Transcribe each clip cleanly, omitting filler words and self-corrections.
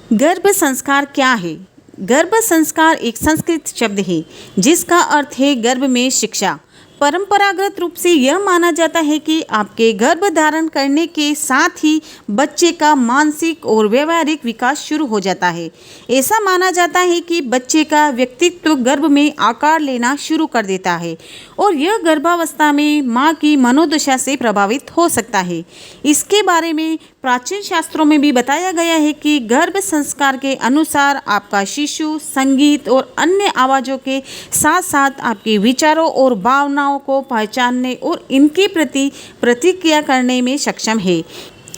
गर्भ संस्कार क्या है? गर्भ संस्कार एक संस्कृत शब्द है जिसका अर्थ है गर्भ में शिक्षा। परंपरागत रूप से यह माना जाता है कि आपके गर्भ धारण करने के साथ ही बच्चे का मानसिक और व्यवहारिक विकास शुरू हो जाता है। ऐसा माना जाता है कि बच्चे का व्यक्तित्व गर्भ में आकार लेना शुरू कर देता है और यह गर्भावस्था में माँ की मनोदशा से प्रभावित हो सकता है। इसके बारे में प्राचीन शास्त्रों में भी बताया गया है कि गर्भ संस्कार के अनुसार आपका शिशु संगीत और अन्य आवाज़ों के साथ साथ आपके विचारों और भावनाओं को पहचानने और इनके प्रति प्रतिक्रिया करने में सक्षम है।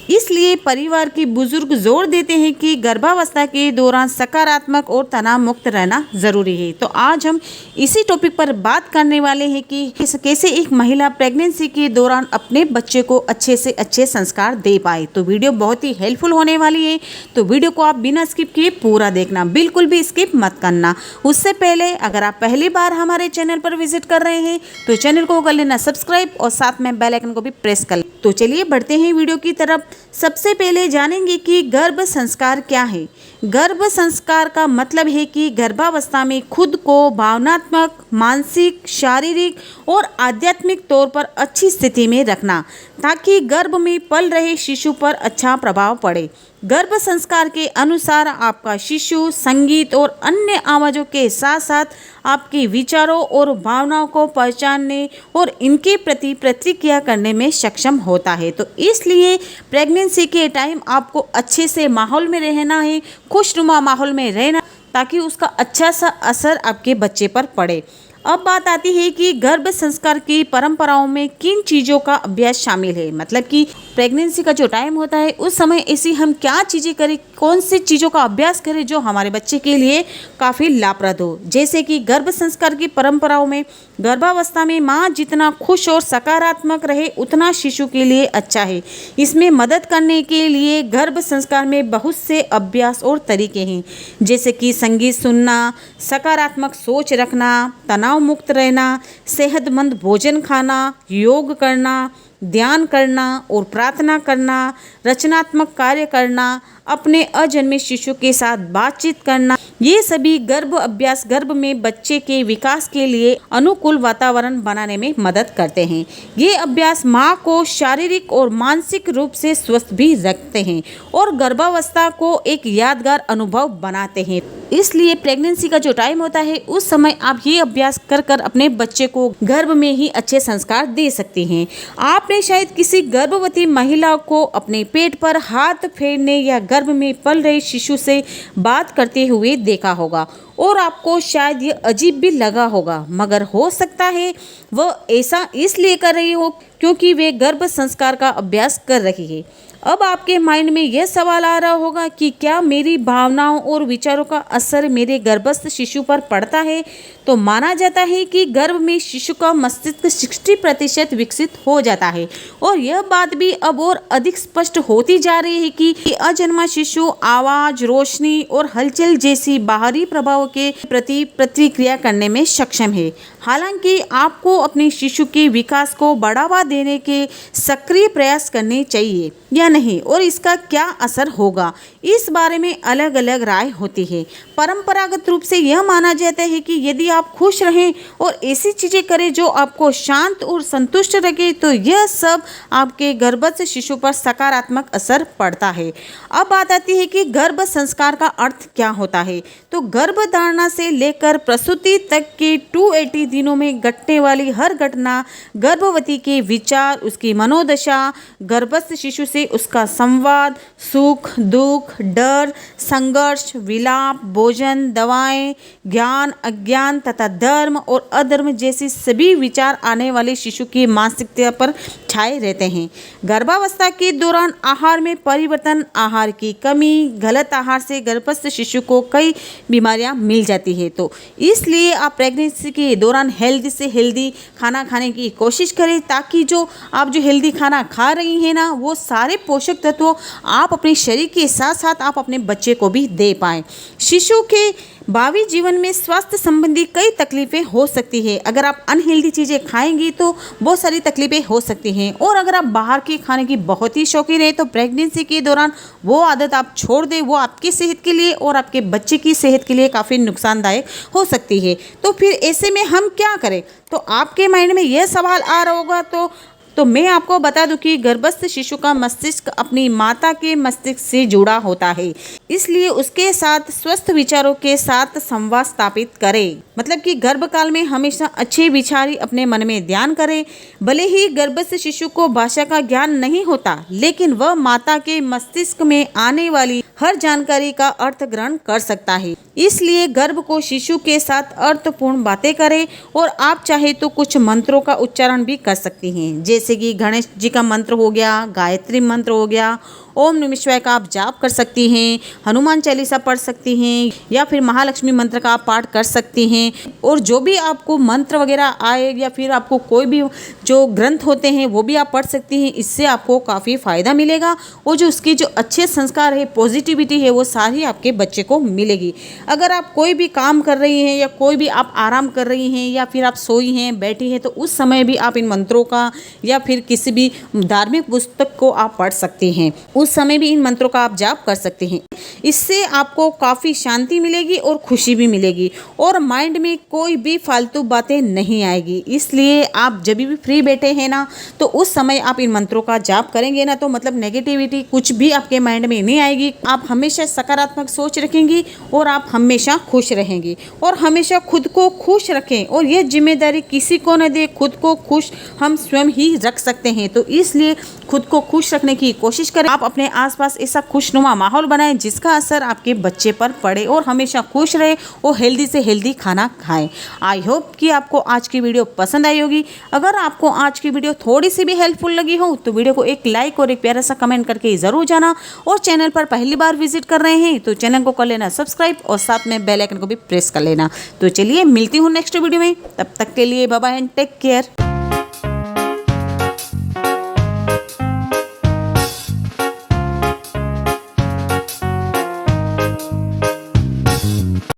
इसलिए परिवार के बुजुर्ग जोर देते हैं कि गर्भावस्था के दौरान सकारात्मक और तनाव मुक्त रहना ज़रूरी है। तो आज हम इसी टॉपिक पर बात करने वाले हैं कि कैसे एक महिला प्रेगनेंसी के दौरान अपने बच्चे को अच्छे से अच्छे संस्कार दे पाए। तो वीडियो बहुत ही हेल्पफुल होने वाली है, तो वीडियो को आप बिना स्किप किए पूरा देखना, बिल्कुल भी स्किप मत करना। उससे पहले अगर आप पहली बार हमारे चैनल पर विजिट कर रहे हैं तो चैनल को कर लेना सब्सक्राइब और साथ में बेल आइकन को भी प्रेस कर लें। तो चलिए बढ़ते हैं वीडियो की तरफ। सबसे पहले जानेंगे कि गर्भ संस्कार क्या है। गर्भ संस्कार का मतलब है कि गर्भावस्था में खुद को भावनात्मक, मानसिक, शारीरिक और आध्यात्मिक तौर पर अच्छी स्थिति में रखना ताकि गर्भ में पल रहे शिशु पर अच्छा प्रभाव पड़े। गर्भ संस्कार के अनुसार आपका शिशु संगीत और अन्य आवाज़ों के साथ साथ आपके विचारों और भावनाओं को पहचानने और इनके प्रति प्रतिक्रिया करने में सक्षम होता है। तो इसलिए प्रेगनेंसी के टाइम आपको अच्छे से माहौल में रहना है, खुशनुमा माहौल में रहना, ताकि उसका अच्छा सा असर आपके बच्चे पर पड़े। अब बात आती है कि गर्भ संस्कार की परंपराओं में किन चीज़ों का अभ्यास शामिल है। मतलब कि प्रेगनेंसी का जो टाइम होता है उस समय ऐसी हम क्या चीज़ें करें, कौन सी चीज़ों का अभ्यास करें जो हमारे बच्चे के लिए काफ़ी लाभप्रद हो। जैसे कि गर्भ संस्कार की परंपराओं में गर्भावस्था में माँ जितना खुश और सकारात्मक रहे उतना शिशु के लिए अच्छा है। इसमें मदद करने के लिए गर्भ संस्कार में बहुत से अभ्यास और तरीके हैं, जैसे कि संगीत सुनना, सकारात्मक सोच रखना, तनाव मुक्त रहना, सेहतमंद भोजन खाना, योग करना, ध्यान करना और प्रार्थना करना, रचनात्मक कार्य करना, अपने अजन्मे शिशु के साथ बातचीत करना। ये सभी गर्भ अभ्यास गर्भ में बच्चे के विकास के लिए अनुकूल वातावरण बनाने में मदद करते हैं। ये अभ्यास माँ को शारीरिक और मानसिक रूप से स्वस्थ भी रखते हैं और गर्भावस्था को एक यादगार अनुभव बनाते हैं। इसलिए प्रेगनेंसी का जो टाइम होता है उस समय आप ये अभ्यास कर कर अपने बच्चे को गर्भ में ही अच्छे संस्कार दे सकती हैं। आपने शायद किसी गर्भवती महिला को अपने पेट पर हाथ फेरने या गर्भ में पल रहे शिशु से बात करते हुए देखा होगा और आपको शायद ये अजीब भी लगा होगा, मगर हो सकता है वह ऐसा इसलिए कर रही हो क्योंकि वे गर्भ संस्कार का अभ्यास कर रही है। अब आपके माइंड में यह सवाल आ रहा होगा कि क्या मेरी भावनाओं और विचारों का असर मेरे गर्भस्थ शिशु पर पड़ता है? तो माना जाता है कि गर्भ में शिशु का मस्तिष्क 60% विकसित हो जाता है और यह बात भी अब और अधिक स्पष्ट होती जा रही है कि अजन्मा शिशु आवाज़, रोशनी और हलचल जैसी बाहरी प्रभावों के प्रति प्रतिक्रिया करने में सक्षम है। हालांकि आपको अपने शिशु के विकास को बढ़ावा देने के सक्रिय प्रयास करने चाहिए या नहीं और इसका क्या असर होगा, इस बारे में अलग अलग राय होती है। परंपरागत रूप से यह माना जाता है कि यदि आप खुश रहें और ऐसी चीज़ें करें जो आपको शांत और संतुष्ट रखे तो यह सब आपके गर्भस्थ शिशु पर सकारात्मक असर पड़ता है। अब बात आती है कि गर्भ संस्कार का अर्थ क्या होता है। तो गर्भधारणा से लेकर प्रसूति तक के 280 दिनों में घटने वाली हर घटना गर्भवती के विचार, उसकी मनोदशा, गर्भस्थ शिशु से उसका संवाद, सुख दुख, डर, संघर्ष, विलाप, भोजन, दवाएं, ज्ञान, अज्ञान तथा धर्म और अधर्म जैसे सभी विचार आने वाले शिशु की मानसिकता पर छाए रहते हैं। गर्भावस्था के दौरान आहार में परिवर्तन, आहार की कमी, गलत आहार से गर्भस्थ शिशु को कई बीमारियां मिल जाती है। तो इसलिए आप प्रेगनेंसी के दौरान हेल्दी से हेल्दी खाना खाने की कोशिश करें ताकि जो आप जो हेल्दी खाना खा रही हैं ना वो सारे पोषक तत्व आप अपने शरीर के साथ साथ आप अपने बच्चे को भी दे पाएँ। शिशु के भावी जीवन में स्वास्थ्य संबंधी कई तकलीफें हो सकती है। अगर आप अनहेल्दी चीज़ें खाएंगी तो बहुत सारी तकलीफें हो सकती हैं। और अगर आप बाहर के खाने की बहुत ही शौकीन है तो प्रेगनेंसी के दौरान वो आदत आप छोड़ दें, वो आपकी सेहत के लिए और आपके बच्चे की सेहत के लिए काफ़ी नुकसानदायक हो सकती है। तो फिर ऐसे में हम क्या करें? तो आपके माइंड में यह सवाल आ रहा होगा तो मैं आपको बता दूं कि गर्भस्थ शिशु का मस्तिष्क अपनी माता के मस्तिष्क से जुड़ा होता है, इसलिए उसके साथ स्वस्थ विचारों के साथ संवाद स्थापित करें। मतलब कि गर्भकाल में हमेशा अच्छे विचार अपने मन में ध्यान करें। भले ही गर्भस्थ शिशु को भाषा का ज्ञान नहीं होता, लेकिन वह माता के मस्तिष्क में आने वाली हर जानकारी का अर्थ ग्रहण कर सकता है। इसलिए गर्भ को शिशु के साथ अर्थपूर्ण बातें करें। और आप चाहे तो कुछ मंत्रों का उच्चारण भी कर सकती हैं, जैसे कि गणेश जी का मंत्र हो गया, गायत्री मंत्र हो गया, ओम नमः शिवाय का आप जाप कर सकती हैं, हनुमान चालीसा पढ़ सकती हैं, या फिर महालक्ष्मी मंत्र का आप पाठ कर सकती हैं। और जो भी आपको मंत्र वगैरह आए या फिर आपको कोई भी जो ग्रंथ होते हैं वो भी आप पढ़ सकती हैं। इससे आपको काफ़ी फ़ायदा मिलेगा और जो उसकी जो अच्छे संस्कार है, पॉजिटिविटी है, वो सारी आपके बच्चे को मिलेगी। अगर आप कोई भी काम कर रही हैं या कोई भी आप आराम कर रही हैं या फिर आप सोई हैं, बैठी हैं, तो उस समय भी आप इन मंत्रों का या फिर किसी भी धार्मिक पुस्तक को आप पढ़ सकते हैं। उस समय भी इन मंत्रों का आप जाप कर सकते हैं। इससे आपको काफ़ी शांति मिलेगी और खुशी भी मिलेगी और माइंड में कोई भी फालतू बातें नहीं आएगी। इसलिए आप जब भी फ्री बैठे हैं ना, तो उस समय आप इन मंत्रों का जाप करेंगे ना, तो मतलब नेगेटिविटी कुछ भी आपके माइंड में नहीं आएगी। आप हमेशा सकारात्मक सोच रखेंगी और आप हमेशा खुश रहेंगी। और हमेशा खुद को खुश रखें और यह जिम्मेदारी किसी को न दे, खुद को खुश हम स्वयं ही रख सकते हैं। तो इसलिए खुद को खुश रखने की कोशिश करें। आप अपने आसपास ऐसा खुशनुमा माहौल बनाएं जिसका असर आपके बच्चे पर पड़े और हमेशा खुश रहे और हेल्दी से हेल्दी खाना खाएं। आई होप कि आपको आज की वीडियो पसंद आई होगी। अगर आपको आज की वीडियो थोड़ी सी भी हेल्पफुल लगी हो तो वीडियो को एक लाइक और एक प्यारा सा कमेंट करके ज़रूर जाना। और चैनल पर पहली बार विजिट कर रहे हैं तो चैनल को कर लेना सब्सक्राइब और साथ में बेल आइकन को भी प्रेस कर लेना। तो चलिए मिलती हूँ नेक्स्ट वीडियो में, तब तक के लिए bye bye and take care.